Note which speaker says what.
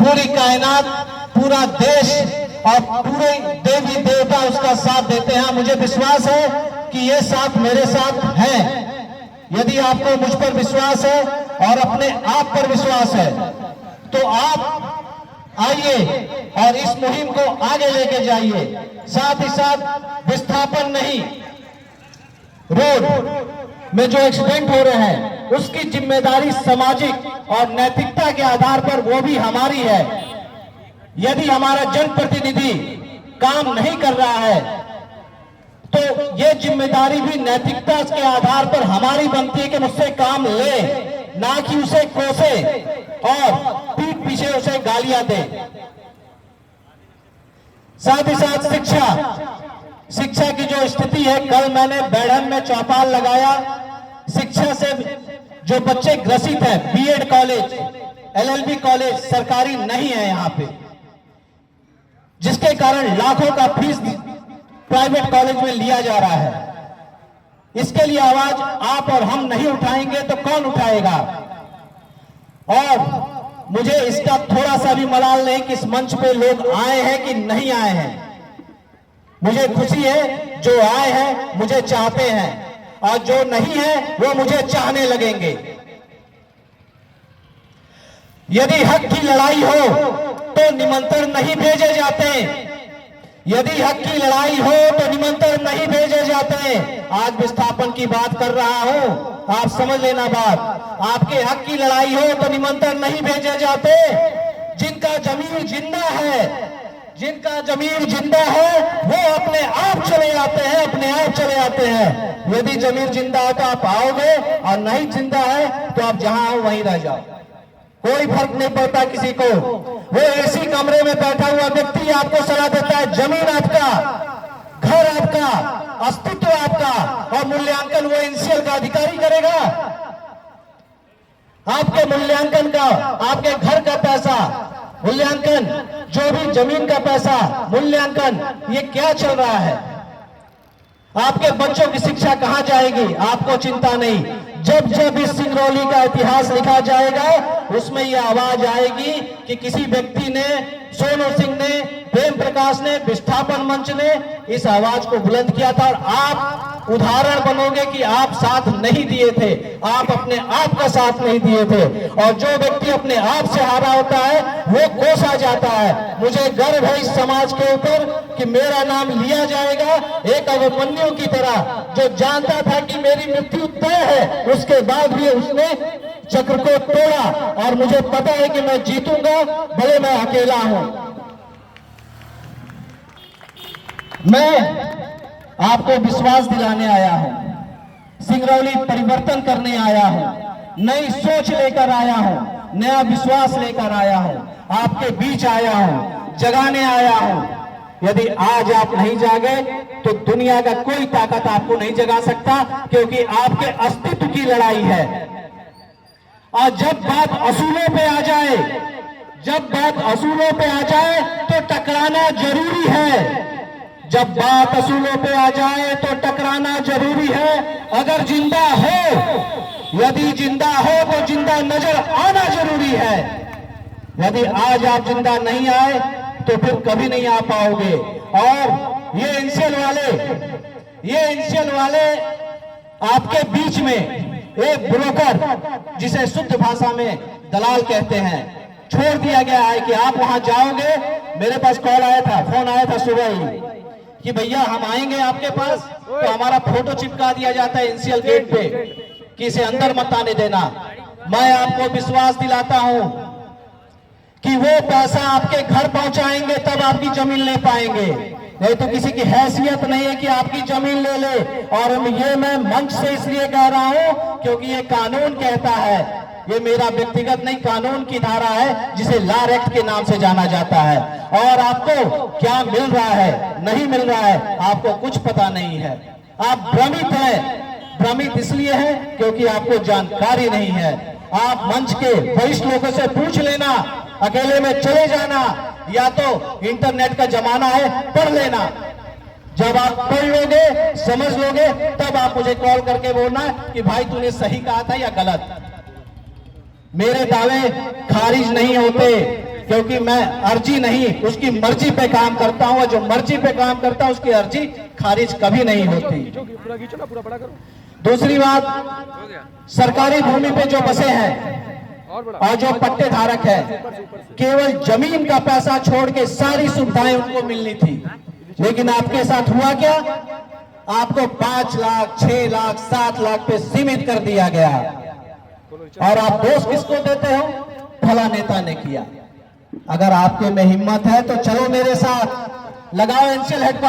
Speaker 1: पूरी कायनात, पूरा देश और पूरे देवी देवता उसका साथ देते हैं। मुझे विश्वास है कि ये साथ मेरे साथ है। यदि आपको मुझ पर विश्वास है और अपने आप पर विश्वास है तो आप आइए और इस मुहिम को आगे लेके जाइए। साथ ही साथ विस्थापन नहीं, रोड में जो एक्सीडेंट हो रहे हैं उसकी जिम्मेदारी सामाजिक और नैतिकता के आधार पर वो भी हमारी है। यदि हमारा जनप्रतिनिधि काम नहीं कर रहा है तो ये जिम्मेदारी भी नैतिकता के आधार पर हमारी बनती है कि मुझसे काम ले, ना कि उसे कोसे और पीठ पीछे उसे गालियां दे। साथ ही साथ शिक्षा की जो स्थिति है, कल मैंने बैढ़न में चौपाल लगाया। शिक्षा से जो बच्चे ग्रसित हैं, बीएड कॉलेज, एलएलबी कॉलेज सरकारी नहीं है यहाँ पे, जिसके कारण लाखों का फीस प्राइवेट कॉलेज में लिया जा रहा है। इसके लिए आवाज आप और हम नहीं उठाएंगे तो कौन उठाएगा? और मुझे इसका थोड़ा सा भी मलाल नहीं कि इस मंच पे लोग आए हैं कि नहीं आए हैं। मुझे खुशी है जो आए हैं मुझे चाहते हैं और जो नहीं है वो मुझे चाहने लगेंगे। यदि हक की लड़ाई हो तो निमंत्रण नहीं भेजे जाते। यदि हक की लड़ाई हो तो निमंत्रण नहीं भेजे जाते। आज विस्थापन की बात कर रहा हूं, आप समझ लेना बात। आपके हक की लड़ाई हो तो निमंत्रण नहीं भेजे जाते। जिनका जमीर जिंदा है, जिनका जमीर जिंदा है वो अपने आप चले आते हैं, अपने आप चले आते हैं। यदि जमीर जिंदा है तो आप आओगे और नहीं जिंदा है तो आप जहां हो वहीं रह जाओ, कोई फर्क नहीं पड़ता किसी को। वो एसी कमरे में बैठा हुआ व्यक्ति आपको सलाह देता है, जमीन आपका, घर आपका, अस्तित्व आपका, और मूल्यांकन वो एनसीएल का अधिकारी करेगा। आपके मूल्यांकन का, आपके घर का पैसा मूल्यांकन, जो भी जमीन का पैसा मूल्यांकन, ये क्या चल रहा है? आपके बच्चों की शिक्षा कहां जाएगी? आपको चिंता नहीं। जब जब इस सिंगरौली का इतिहास लिखा जाएगा उसमें यह आवाज आएगी कि किसी व्यक्ति ने, सोनू सिंह ने, प्रेम प्रकाश ने, विस्थापन मंच ने इस आवाज को बुलंद किया था। और आप उदाहरण बनोगे कि आप साथ नहीं दिए थे, आप अपने आप का साथ नहीं दिए थे। और जो व्यक्ति अपने आप से हारा होता है वो कोसा जाता है। मुझे गर्व है इस समाज के ऊपर कि मेरा नाम लिया जाएगा एक अभिमन्यु की तरह, जो जानता था कि मेरी मृत्यु तय है, उसके बाद भी उसने चक्र को तोड़ा। और मुझे पता है कि मैं जीतूंगा, भले मैं अकेला हूं। मैं आपको विश्वास दिलाने आया हूं, सिंगरौली परिवर्तन करने आया हूं, नई सोच लेकर आया हूं, नया विश्वास लेकर आया हूं, आपके बीच आया हूं, जगाने आया हूं। यदि आज आप नहीं जागे तो दुनिया का कोई ताकत आपको नहीं जगा सकता, क्योंकि आपके अस्तित्व की लड़ाई है। और जब बात असूलों पे आ जाए, जब बात असूलों पे आ जाए तो टकराना जरूरी है। जब बात असूलों पे आ जाए तो टकराना जरूरी है। अगर जिंदा हो, यदि जिंदा हो तो जिंदा नजर आना जरूरी है। यदि आज आप जिंदा नहीं आए तो फिर कभी नहीं आ पाओगे। और ये एनसीएल वाले आपके बीच में एक ब्रोकर, जिसे शुद्ध भाषा में दलाल कहते हैं, छोड़ दिया गया है कि आप वहां जाओगे। मेरे पास कॉल आया था, फोन आया था सुबह ही कि भैया हम आएंगे आपके पास, तो हमारा फोटो चिपका दिया जाता है एनसीएल गेट पे कि इसे अंदर मत आने देना। मैं आपको विश्वास दिलाता हूं कि वो पैसा आपके घर पहुंचाएंगे तब आपकी जमीन ले पाएंगे, नहीं तो किसी की हैसियत नहीं है कि आपकी जमीन ले ले। और ये मैं मंच से इसलिए कह रहा हूं क्योंकि ये कानून कहता है, ये मेरा व्यक्तिगत नहीं, कानून की धारा है जिसे लॉ एक्ट के नाम से जाना जाता है। और आपको क्या मिल रहा है, नहीं मिल रहा है, आपको कुछ पता नहीं है। आप भ्रमित हैं। भ्रमित इसलिए है क्योंकि आपको जानकारी नहीं है। आप मंच के वरिष्ठ लोगों से पूछ लेना, अकेले में चले जाना, या तो इंटरनेट का जमाना है, पढ़ लेना। जब आप पढ़ लोगे, समझ लोगे, तब आप मुझे कॉल करके बोलना कि भाई तूने सही कहा था या गलत। मेरे दावे खारिज नहीं होते, क्योंकि मैं अर्जी नहीं, उसकी मर्जी पे काम करता हूं, और जो मर्जी पे काम करता है उसकी अर्जी खारिज कभी नहीं होती। दूसरी बात, सरकारी भूमि पे जो बसे हैं और जो पट्टे धारक है, केवल जमीन का पैसा छोड़ के सारी सुविधाएं उनको मिलनी थी, लेकिन आपके साथ हुआ क्या? आपको 5 लाख, 6 लाख, 7 लाख पे सीमित कर दिया गया। और आप दोष किसको देते हो? फला नेता ने किया। अगर आपके में हिम्मत है तो चलो मेरे साथ, लगाओ एनसीएल हेडक्वार्टर।